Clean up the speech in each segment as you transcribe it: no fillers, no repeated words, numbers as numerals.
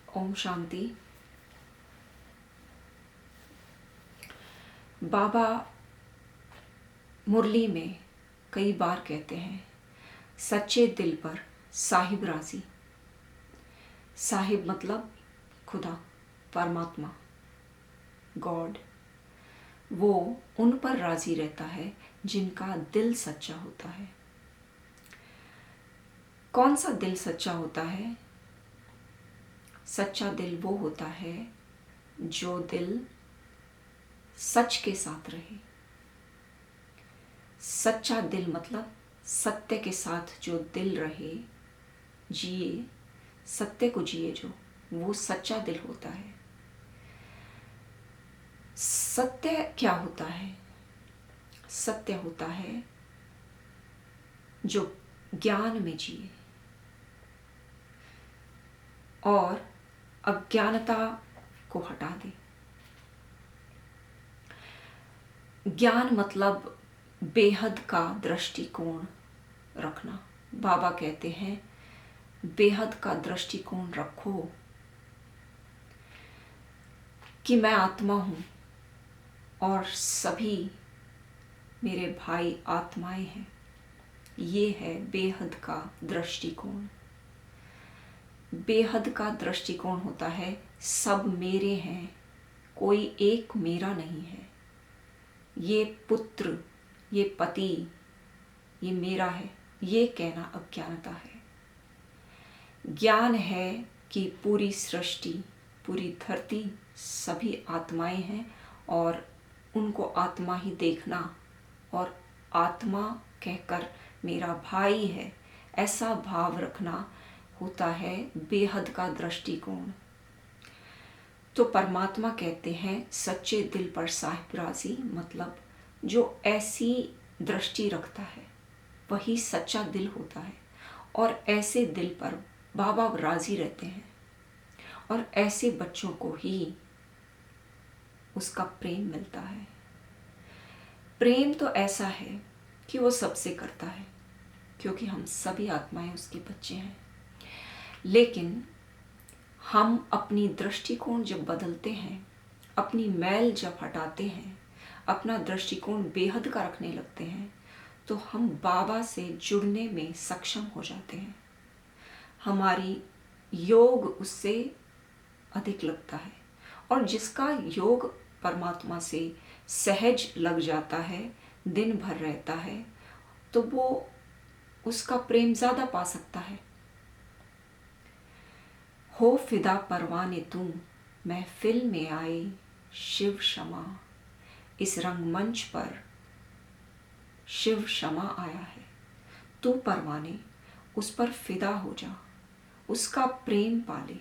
ओम शांति। बाबा मुरली में कई बार कहते हैं, सच्चे दिल पर साहिब राजी। साहिब मतलब खुदा, परमात्मा, गॉड। वो उन पर राजी रहता है जिनका दिल सच्चा होता है। कौन सा दिल सच्चा होता है? सच्चा दिल वो होता है जो दिल सच के साथ रहे। सच्चा दिल मतलब सत्य के साथ जो दिल रहे, जिए, सत्य को जिए, जो वो सच्चा दिल होता है। सत्य क्या होता है? सत्य होता है जो ज्ञान में जिए और अज्ञानता को हटा दे। ज्ञान मतलब बेहद का दृष्टिकोण रखना। बाबा कहते हैं, बेहद का दृष्टिकोण रखो कि मैं आत्मा हूँ और सभी मेरे भाई आत्माएं हैं। ये है बेहद का दृष्टिकोण। बेहद का दृष्टिकोण होता है सब मेरे हैं, कोई एक मेरा नहीं है। ये पुत्र, ये पति, ये मेरा है, ये कहना अज्ञानता है। ज्ञान है कि पूरी सृष्टि, पूरी धरती, सभी आत्माएं हैं और उनको आत्मा ही देखना और आत्मा कहकर मेरा भाई है, ऐसा भाव रखना होता है बेहद का दृष्टिकोण। तो परमात्मा कहते हैं, सच्चे दिल पर साहिब राजी, मतलब जो ऐसी दृष्टि रखता है वही सच्चा दिल होता है और ऐसे दिल पर बाबा राजी रहते हैं और ऐसे बच्चों को ही उसका प्रेम मिलता है। प्रेम तो ऐसा है कि वो सबसे करता है, क्योंकि हम सभी आत्माएं उसके बच्चे हैं। लेकिन हम अपनी दृष्टिकोण जब बदलते हैं, अपनी मैल जब हटाते हैं, अपना दृष्टिकोण बेहद का रखने लगते हैं, तो हम बाबा से जुड़ने में सक्षम हो जाते हैं। हमारी योग उससे अधिक लगता है और जिसका योग परमात्मा से सहज लग जाता है, दिन भर रहता है, तो वो उसका प्रेम ज़्यादा पा सकता है। हो फिदा परवाने तू, महफिल में आए शिव क्षमा। इस रंगमंच पर शिव क्षमा आया है। तू परवाने, उस पर फिदा हो जा, उसका प्रेम पाले।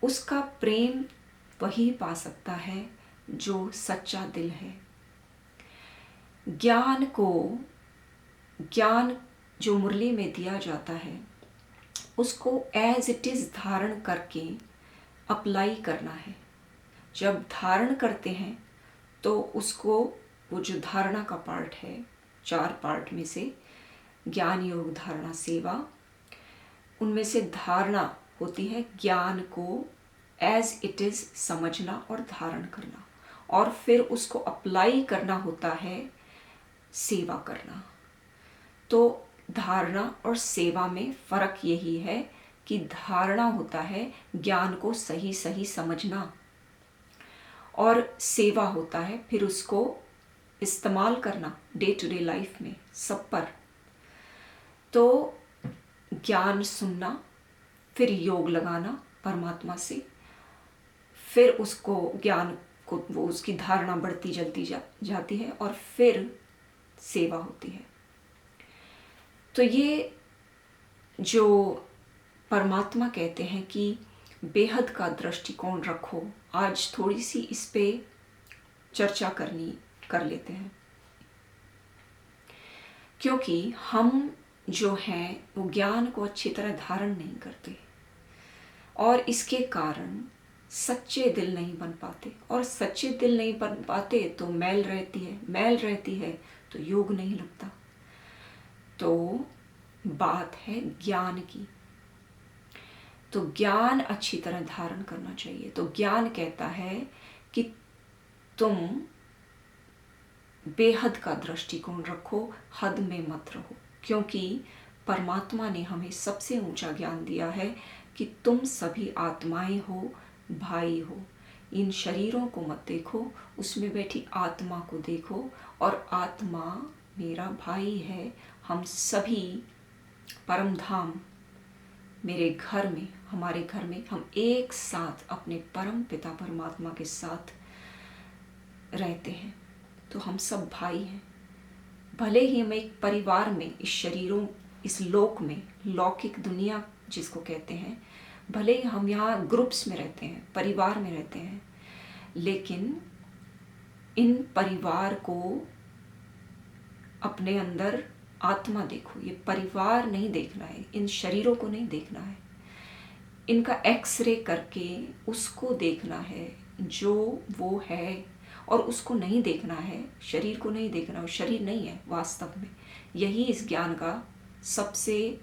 उसका प्रेम वही पा सकता है जो सच्चा दिल है। ज्ञान जो मुरली में दिया जाता है, उसको एज इट इज़ धारण करके अप्लाई करना है। जब धारण करते हैं तो उसको, वो जो धारणा का पार्ट है, 4 पार्ट में से ज्ञान, योग, धारणा, सेवा, उनमें से धारणा होती है ज्ञान को एज इट इज़ समझना और धारण करना, और फिर उसको अप्लाई करना होता है सेवा करना। तो धारणा और सेवा में फ़र्क यही है कि धारणा होता है ज्ञान को सही सही समझना और सेवा होता है फिर उसको इस्तेमाल करना डे टू डे लाइफ में सब पर। तो ज्ञान सुनना, फिर योग लगाना परमात्मा से, फिर उसको ज्ञान को, वो उसकी धारणा बढ़ती जलती जाती है और फिर सेवा होती है। तो ये जो परमात्मा कहते हैं कि बेहद का दृष्टिकोण रखो, आज थोड़ी सी इस पे चर्चा कर लेते हैं, क्योंकि हम जो हैं वो ज्ञान को अच्छी तरह धारण नहीं करते और इसके कारण सच्चे दिल नहीं बन पाते, और सच्चे दिल नहीं बन पाते तो मैल रहती है तो योग नहीं लगता। तो बात है ज्ञान की। तो ज्ञान अच्छी तरह धारण करना चाहिए। तो ज्ञान कहता है कि तुम बेहद का दृष्टिकोण रखो, हद में मत रहो, क्योंकि परमात्मा ने हमें सबसे ऊंचा ज्ञान दिया है कि तुम सभी आत्माएं हो, भाई हो। इन शरीरों को मत देखो, उसमें बैठी आत्मा को देखो, और आत्मा मेरा भाई है। हम सभी परम धाम, मेरे घर में, हमारे घर में हम एक साथ अपने परम पिता परमात्मा के साथ रहते हैं। तो हम सब भाई हैं। भले ही हम एक परिवार में, इस शरीरों, इस लोक में, लौकिक दुनिया जिसको कहते हैं, भले ही हम यहाँ ग्रुप्स में रहते हैं, परिवार में रहते हैं, लेकिन इन परिवार को अपने अंदर आत्मा देखो। ये परिवार नहीं देखना है, इन शरीरों को नहीं देखना है, इनका एक्सरे करके उसको देखना है जो वो है, और उसको नहीं देखना है, शरीर को नहीं देखना, शरीर नहीं है वास्तव में। यही इस ज्ञान का सबसे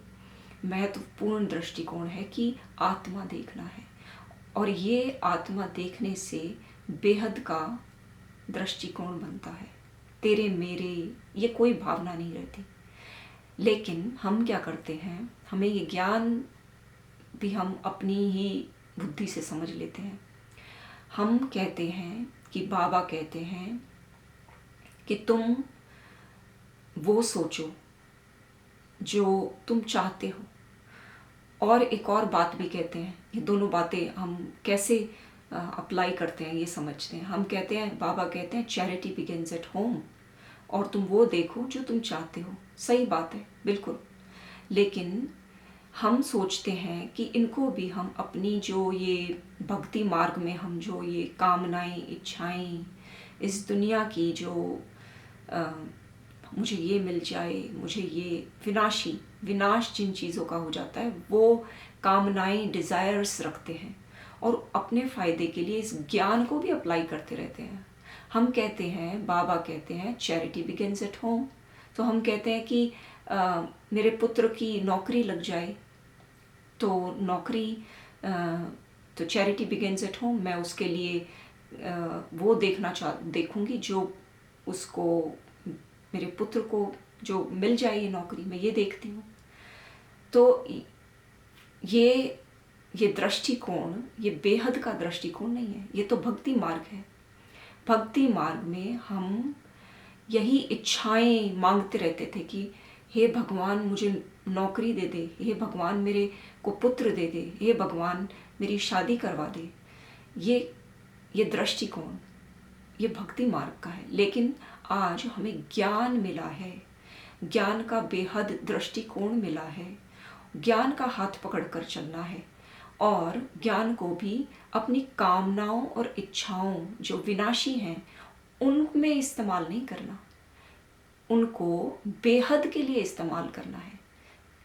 महत्वपूर्ण दृष्टिकोण है कि आत्मा देखना है। और ये आत्मा देखने से बेहद का दृष्टिकोण बनता है। तेरे मेरे ये कोई भावना नहीं रहती। लेकिन हम क्या करते हैं, हमें ये ज्ञान भी हम अपनी ही बुद्धि से समझ लेते हैं। हम कहते हैं कि बाबा कहते हैं कि तुम वो सोचो जो तुम चाहते हो, और एक और बात भी कहते हैं। ये दोनों बातें हम कैसे अप्लाई करते हैं ये समझते हैं। हम कहते हैं, बाबा कहते हैं चैरिटी बिगिंस एट होम, और तुम वो देखो जो तुम चाहते हो। सही बात है, बिल्कुल। लेकिन हम सोचते हैं कि इनको भी हम अपनी जो ये भक्ति मार्ग में हम जो ये कामनाएं, इच्छाएं, इस दुनिया की जो मुझे ये मिल जाए, मुझे ये विनाश जिन चीज़ों का हो जाता है, वो कामनाएं, डिज़ायर्स रखते हैं, और अपने फ़ायदे के लिए इस ज्ञान को भी अप्लाई करते रहते हैं। हम कहते हैं, बाबा कहते हैं चैरिटी बिगिंस एट होम। तो हम कहते हैं कि मेरे पुत्र की नौकरी लग जाए, तो नौकरी, तो चैरिटी बिगिंस एट होम। मैं उसके लिए वो देखूंगी जो उसको, मेरे पुत्र को जो मिल जाए ये नौकरी, मैं ये देखती हूँ। तो ये दृष्टिकोण, ये बेहद का दृष्टिकोण नहीं है, ये तो भक्ति मार्ग है। भक्ति मार्ग में हम यही इच्छाएं मांगते रहते थे कि हे भगवान मुझे नौकरी दे दे, हे भगवान मेरे को पुत्र दे दे, हे भगवान मेरी शादी करवा दे। ये दृष्टिकोण, ये भक्ति मार्ग का है। लेकिन आज हमें ज्ञान मिला है, ज्ञान का बेहद दृष्टिकोण मिला है। ज्ञान का हाथ पकड़कर चलना है, और ज्ञान को भी अपनी कामनाओं और इच्छाओं जो विनाशी हैं उनमें इस्तेमाल नहीं करना, उनको बेहद के लिए इस्तेमाल करना है।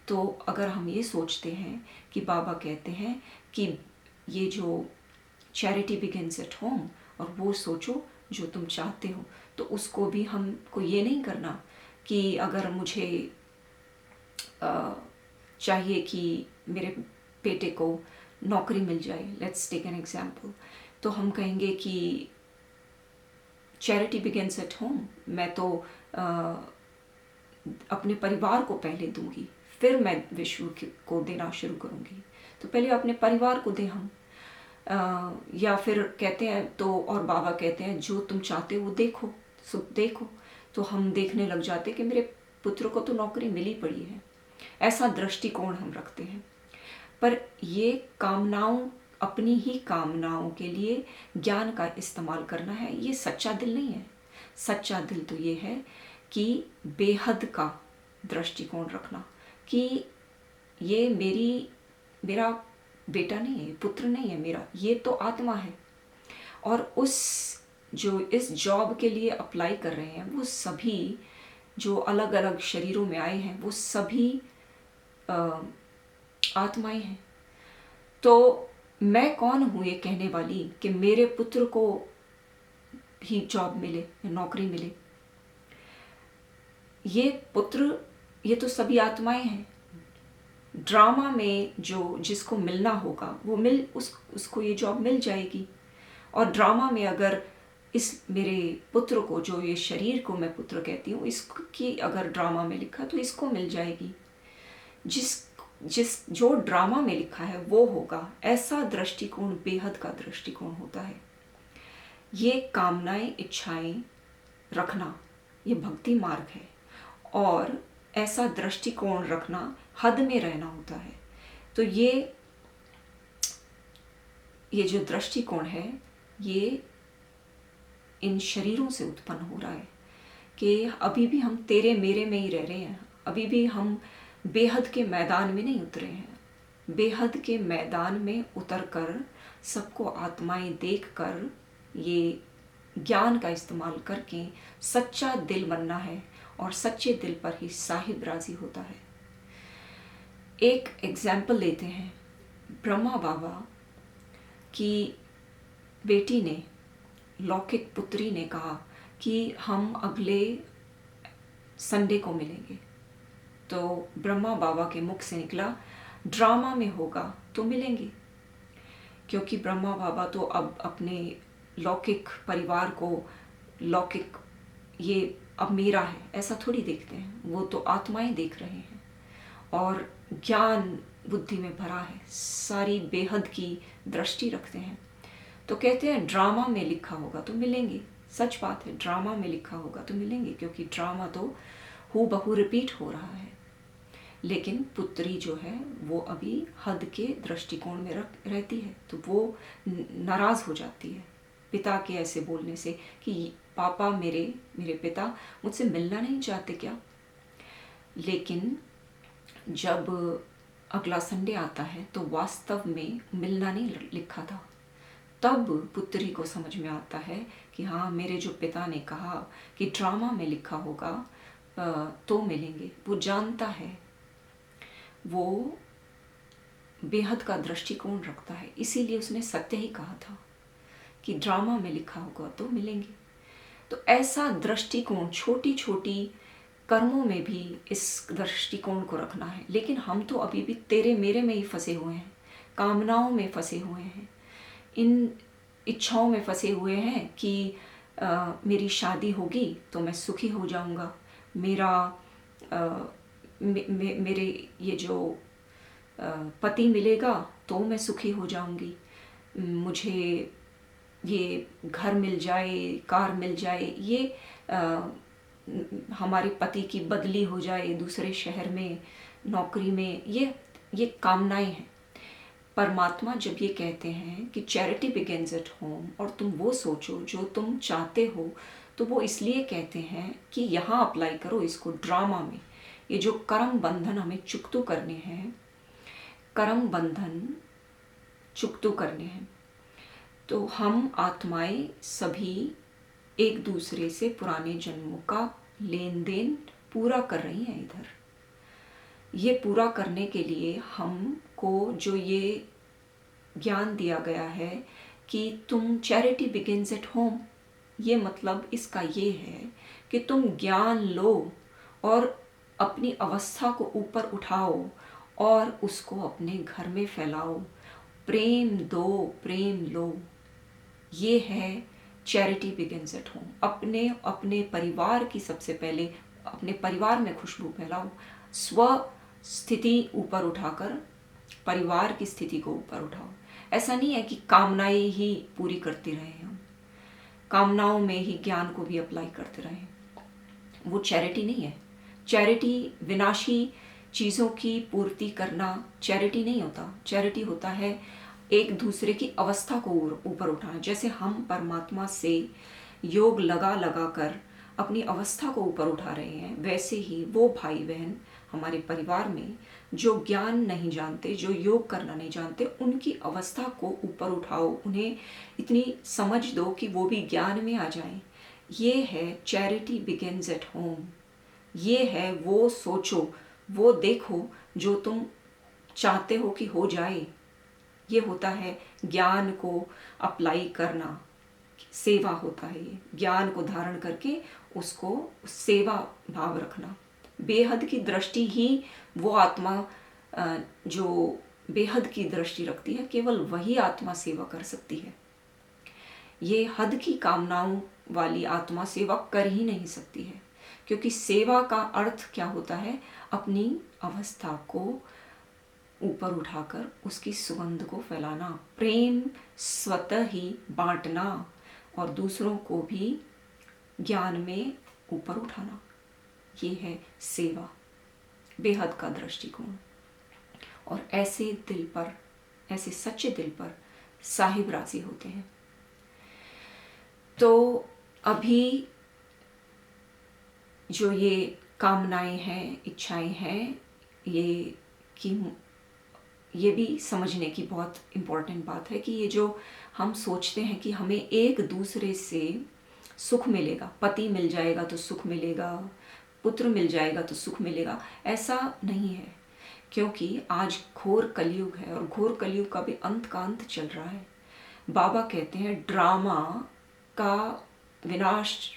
तो अगर हम ये सोचते हैं कि बाबा कहते हैं कि ये जो चैरिटी बिगिंस एट होम, और वो सोचो जो तुम चाहते हो, तो उसको भी हमको ये नहीं करना कि अगर मुझे चाहिए कि मेरे बेटे को नौकरी मिल जाए, लेट्स टेक एन एग्जाम्पल, तो हम कहेंगे कि चैरिटी बिगिंस एट होम, मैं तो अपने परिवार को पहले दूंगी, फिर मैं विश्व को देना शुरू करूंगी। तो पहले अपने परिवार को दें हम, या फिर कहते हैं तो, और बाबा कहते हैं जो तुम चाहते हो वो देखो। तो हम देखने लग जाते कि मेरे पुत्र को तो नौकरी मिली पड़ी है। ऐसा दृष्टिकोण हम रखते हैं। पर ये कामनाओं, अपनी ही कामनाओं के लिए ज्ञान का इस्तेमाल करना है, ये सच्चा दिल नहीं है। सच्चा दिल तो ये है कि बेहद का दृष्टिकोण रखना कि ये मेरा बेटा नहीं है, पुत्र नहीं है मेरा, ये तो आत्मा है। और जो इस जॉब के लिए अप्लाई कर रहे हैं, वो सभी जो अलग अलग शरीरों में आए हैं, वो सभी आत्माएं हैं। तो मैं कौन हूँ ये कहने वाली कि मेरे पुत्र को ही जॉब मिले या नौकरी मिले। ये पुत्र, ये तो सभी आत्माएं हैं। ड्रामा में जो जिसको मिलना होगा वो उसको ये जॉब मिल जाएगी। और ड्रामा में अगर इस मेरे पुत्र को, जो ये शरीर को मैं पुत्र कहती हूँ, इसकी अगर ड्रामा में लिखा तो इसको मिल जाएगी। जो ड्रामा में लिखा है वो होगा। ऐसा दृष्टिकोण बेहद का दृष्टिकोण होता है। ये कामनाएं, इच्छाएं रखना ये भक्ति मार्ग है, और ऐसा दृष्टिकोण रखना हद में रहना होता है। तो ये जो दृष्टिकोण है ये इन शरीरों से उत्पन्न हो रहा है कि अभी भी हम तेरे मेरे में ही रह रहे हैं। अभी भी हम बेहद के मैदान में नहीं उतरे हैं। बेहद के मैदान में उतरकर सबको आत्माएं देखकर ये ज्ञान का इस्तेमाल करके सच्चा दिल बनना है, और सच्चे दिल पर ही साहिब राजी होता है। एक एग्जाम्पल लेते हैं। ब्रह्मा बाबा की बेटी ने, लौकिक पुत्री ने कहा कि हम अगले संडे को मिलेंगे। तो ब्रह्मा बाबा के मुख से निकला, ड्रामा में होगा तो मिलेंगे। क्योंकि ब्रह्मा बाबा तो अब अपने लौकिक परिवार को, लौकिक ये अब मेरा है ऐसा थोड़ी देखते हैं। वो तो आत्माएं देख रहे हैं, और ज्ञान बुद्धि में भरा है, सारी बेहद की दृष्टि रखते हैं। तो कहते हैं ड्रामा में लिखा होगा तो मिलेंगे। सच बात है, ड्रामा में लिखा होगा तो मिलेंगे, क्योंकि ड्रामा तो हूबहू रिपीट हो रहा है। लेकिन पुत्री जो है वो अभी हद के दृष्टिकोण में रहती है, तो वो नाराज़ हो जाती है पिता के ऐसे बोलने से कि पापा, मेरे पिता मुझसे मिलना नहीं चाहते क्या। लेकिन जब अगला संडे आता है तो वास्तव में मिलना नहीं लिखा था। तब पुत्री को समझ में आता है कि हाँ, मेरे जो पिता ने कहा कि ड्रामा में लिखा होगा तो मिलेंगे। वो जानता है, वो बेहद का दृष्टिकोण रखता है, इसीलिए उसने सत्य ही कहा था कि ड्रामा में लिखा होगा तो मिलेंगे। तो ऐसा दृष्टिकोण छोटी छोटी कर्मों में भी इस दृष्टिकोण को रखना है। लेकिन हम तो अभी भी तेरे मेरे में ही फंसे हुए हैं, कामनाओं में फंसे हुए हैं, इन इच्छाओं में फंसे हुए हैं कि मेरी शादी होगी तो मैं सुखी हो जाऊंगा, मेरे ये जो पति मिलेगा तो मैं सुखी हो जाऊंगी, मुझे ये घर मिल जाए, कार मिल जाए, ये हमारे पति की बदली हो जाए दूसरे शहर में, नौकरी में, ये कामनाएं हैं। परमात्मा जब ये कहते हैं कि चैरिटी बिगिंस एट होम, और तुम वो सोचो जो तुम चाहते हो, तो वो इसलिए कहते हैं कि यहाँ अप्लाई करो इसको ड्रामा में। ये जो कर्म बंधन हमें चुकतू करने हैं, कर्म बंधन चुकतू करने हैं, तो हम आत्माएं सभी एक दूसरे से पुराने जन्मों का लेन देन पूरा कर रही हैं इधर। ये पूरा करने के लिए हमको जो ये ज्ञान दिया गया है कि तुम चैरिटी बिगिंस एट होम, ये मतलब इसका ये है कि तुम ज्ञान लो और अपनी अवस्था को ऊपर उठाओ और उसको अपने घर में फैलाओ। प्रेम दो, प्रेम लो, ये है चैरिटी बिगिंस एट होम। अपने परिवार की सबसे पहले अपने परिवार में खुशबू फैलाओ। स्व स्थिति ऊपर उठाकर परिवार की स्थिति को ऊपर उठाओ। ऐसा नहीं है कि कामनाएं ही पूरी करते रहे हम, कामनाओं में ही ज्ञान को भी अप्लाई करते रहे, वो चैरिटी नहीं है। चैरिटी विनाशी चीज़ों की पूर्ति करना चैरिटी नहीं होता। चैरिटी होता है एक दूसरे की अवस्था को ऊपर उठाना। जैसे हम परमात्मा से योग लगा लगा कर अपनी अवस्था को ऊपर उठा रहे हैं, वैसे ही वो भाई बहन हमारे परिवार में जो ज्ञान नहीं जानते, जो योग करना नहीं जानते, उनकी अवस्था को ऊपर उठाओ, उन्हें इतनी समझ दो कि वो भी ज्ञान में आ जाएं। ये है चैरिटी बिगिंस एट होम। ये है वो सोचो, वो देखो जो तुम चाहते हो कि हो जाए। ये होता है ज्ञान को अप्लाई करना, सेवा होता है। ये ज्ञान को धारण करके उसको सेवा भाव रखना। बेहद की दृष्टि ही वो आत्मा जो बेहद की दृष्टि रखती है, केवल वही आत्मा सेवा कर सकती है। ये हद की कामनाओं वाली आत्मा सेवा कर ही नहीं सकती है, क्योंकि सेवा का अर्थ क्या होता है? अपनी अवस्था को ऊपर उठाकर उसकी सुगंध को फैलाना, प्रेम स्वतः ही बांटना और दूसरों को भी ज्ञान में ऊपर उठाना। ये है सेवा, बेहद का दृष्टिकोण। और ऐसे दिल पर, ऐसे सच्चे दिल पर साहिब राजी होते हैं। तो अभी जो ये कामनाएं हैं, इच्छाएं हैं, ये भी समझने की बहुत इम्पोर्टेंट बात है कि ये जो हम सोचते हैं कि हमें एक दूसरे से सुख मिलेगा, पति मिल जाएगा तो सुख मिलेगा, पुत्र मिल जाएगा तो सुख मिलेगा, ऐसा नहीं है। क्योंकि आज घोर कलयुग है और घोर कलयुग का भी अंत का अंत चल रहा है। बाबा कहते हैं ड्रामा का विनाश,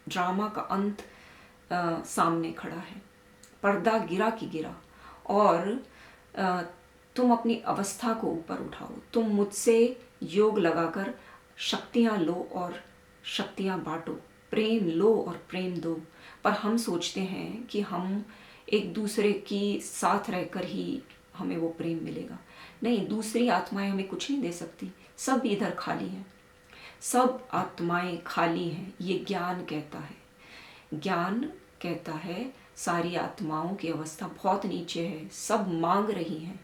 ड्रामा का अंत सामने खड़ा है। पर्दा गिरा की गिरा और तुम अपनी अवस्था को ऊपर उठाओ। तुम मुझसे योग लगाकर शक्तियाँ लो और शक्तियाँ बांटो, प्रेम लो और प्रेम दो। पर हम सोचते हैं कि हम एक दूसरे की साथ रहकर ही हमें वो प्रेम मिलेगा। नहीं, दूसरी आत्माएं हमें कुछ नहीं दे सकती। सब इधर खाली हैं, सब आत्माएं खाली हैं। ये ज्ञान कहता है, ज्ञान कहता है सारी आत्माओं की अवस्था बहुत नीचे है। सब मांग रही हैं,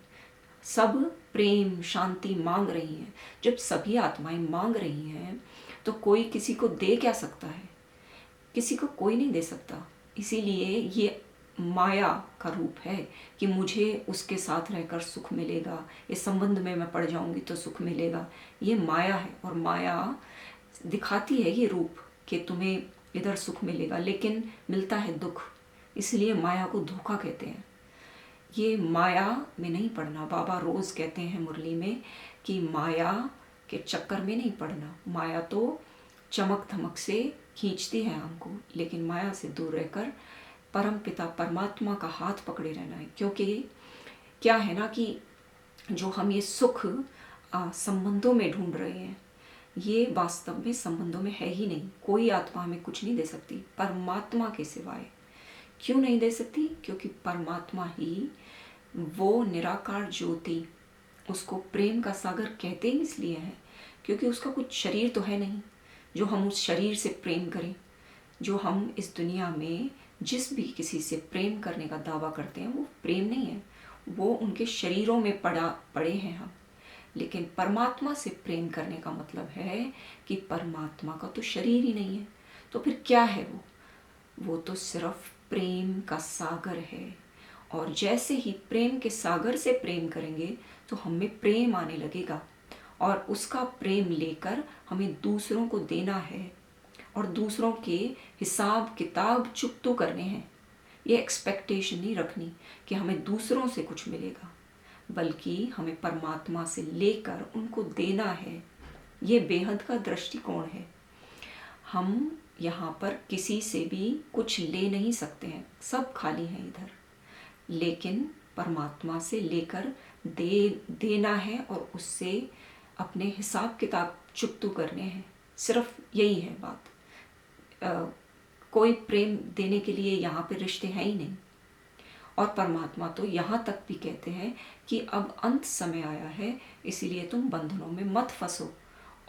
सब प्रेम शांति मांग रही हैं। जब सभी आत्माएं मांग रही हैं तो कोई किसी को दे क्या सकता है? किसी को कोई नहीं दे सकता। इसीलिए ये माया का रूप है कि मुझे उसके साथ रहकर सुख मिलेगा, इस संबंध में मैं पड़ जाऊंगी तो सुख मिलेगा। ये माया है और माया दिखाती है ये रूप कि तुम्हें इधर सुख मिलेगा, लेकिन मिलता है दुख। इसलिए माया को धोखा कहते हैं। ये माया में नहीं पड़ना। बाबा रोज़ कहते हैं मुरली में कि माया के चक्कर में नहीं पड़ना। माया तो चमक धमक से खींचती है हमको, लेकिन माया से दूर रहकर परम पिता परमात्मा का हाथ पकड़े रहना है। क्योंकि क्या है ना कि जो हम ये सुख संबंधों में ढूंढ रहे हैं, ये वास्तव में संबंधों में है ही नहीं। कोई आत्मा हमें कुछ नहीं दे सकती परमात्मा के सिवाय। क्यों नहीं दे सकती? क्योंकि परमात्मा ही वो निराकार ज्योति, उसको प्रेम का सागर कहते ही इसलिए है क्योंकि उसका कुछ शरीर तो है नहीं जो हम उस शरीर से प्रेम करें। जो हम इस दुनिया में जिस भी किसी से प्रेम करने का दावा करते हैं वो प्रेम नहीं है, वो उनके शरीरों में पड़े हैं हम। लेकिन परमात्मा से प्रेम करने का मतलब है कि परमात्मा का तो शरीर ही नहीं है। तो फिर क्या है वो तो सिर्फ प्रेम का सागर है। और जैसे ही प्रेम के सागर से प्रेम करेंगे तो हमें प्रेम आने लगेगा और उसका प्रेम लेकर हमें दूसरों को देना है और दूसरों के हिसाब किताब चुकतो करने हैं। ये एक्सपेक्टेशन नहीं रखनी कि हमें दूसरों से कुछ मिलेगा, बल्कि हमें परमात्मा से लेकर उनको देना है। ये बेहद का दृष्टिकोण है। हम यहाँ पर किसी से भी कुछ ले नहीं सकते हैं, सब खाली हैं इधर, लेकिन परमात्मा से लेकर देना है और उससे अपने हिसाब किताब चुकतो करने हैं। सिर्फ यही है बात। कोई प्रेम देने के लिए यहाँ पे रिश्ते हैं ही नहीं। और परमात्मा तो यहाँ तक भी कहते हैं कि अब अंत समय आया है, इसीलिए तुम बंधनों में मत फंसो।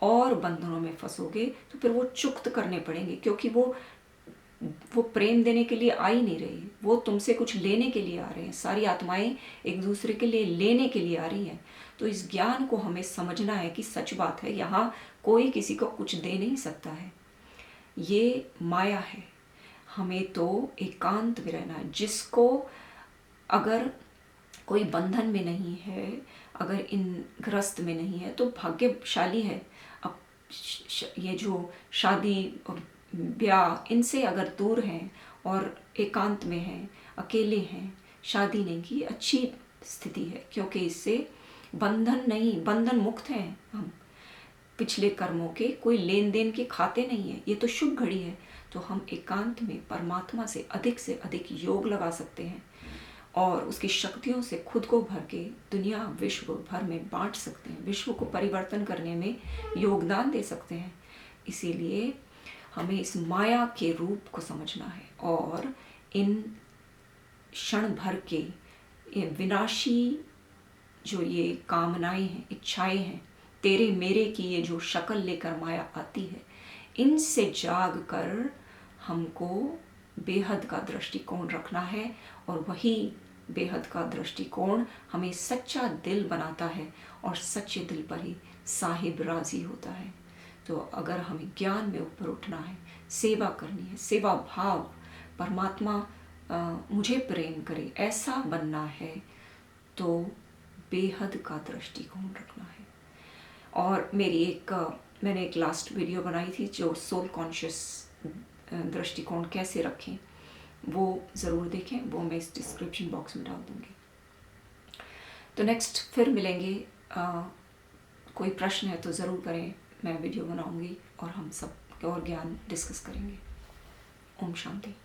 और बंधनों में फंसोगे तो फिर वो चुक्त करने पड़ेंगे, क्योंकि वो प्रेम देने के लिए आ ही नहीं रही, वो तुमसे कुछ लेने के लिए आ रहे हैं। सारी आत्माएं एक दूसरे के लिए लेने के लिए आ रही हैं। तो इस ज्ञान को हमें समझना है कि सच बात है, यहाँ कोई किसी को कुछ दे नहीं सकता है। ये माया है। हमें तो एकांत में रहना है। जिसको अगर कोई बंधन में नहीं है, अगर इन ग्रस्त में नहीं है, तो भाग्यशाली है। अब ये जो शादी और ब्याह इनसे अगर दूर हैं और एकांत में हैं, अकेले हैं, शादी नहीं की, अच्छी स्थिति है, क्योंकि इससे बंधन नहीं, बंधन मुक्त हैं हम। पिछले कर्मों के कोई लेन देन के खाते नहीं है। ये तो शुभ घड़ी है। तो हम एकांत में परमात्मा से अधिक योग लगा सकते हैं और उसकी शक्तियों से खुद को भर के दुनिया विश्व भर में बांट सकते हैं, विश्व को परिवर्तन करने में योगदान दे सकते हैं। इसीलिए हमें इस माया के रूप को समझना है और इन क्षण भर के ये विनाशी जो ये कामनाएं हैं, इच्छाएं हैं, तेरे मेरे की ये जो शक्ल लेकर माया आती है, इनसे जाग कर हमको बेहद का दृष्टिकोण रखना है और वही बेहद का दृष्टिकोण हमें सच्चा दिल बनाता है और सच्चे दिल पर ही साहिब राजी होता है। तो अगर हमें ज्ञान में ऊपर उठना है, सेवा करनी है, सेवा भाव, परमात्मा मुझे प्रेम करे, ऐसा बनना है, तो बेहद का दृष्टिकोण रखना है। और मैंने एक लास्ट वीडियो बनाई थी जो सोल कॉन्शियस दृष्टिकोण कैसे रखें, वो ज़रूर देखें, वो मैं इस डिस्क्रिप्शन बॉक्स में डाल दूँगी। तो नेक्स्ट फिर मिलेंगे। कोई प्रश्न है तो ज़रूर करें, मैं वीडियो बनाऊँगी और हम सब और ज्ञान डिस्कस करेंगे। ओम शांति।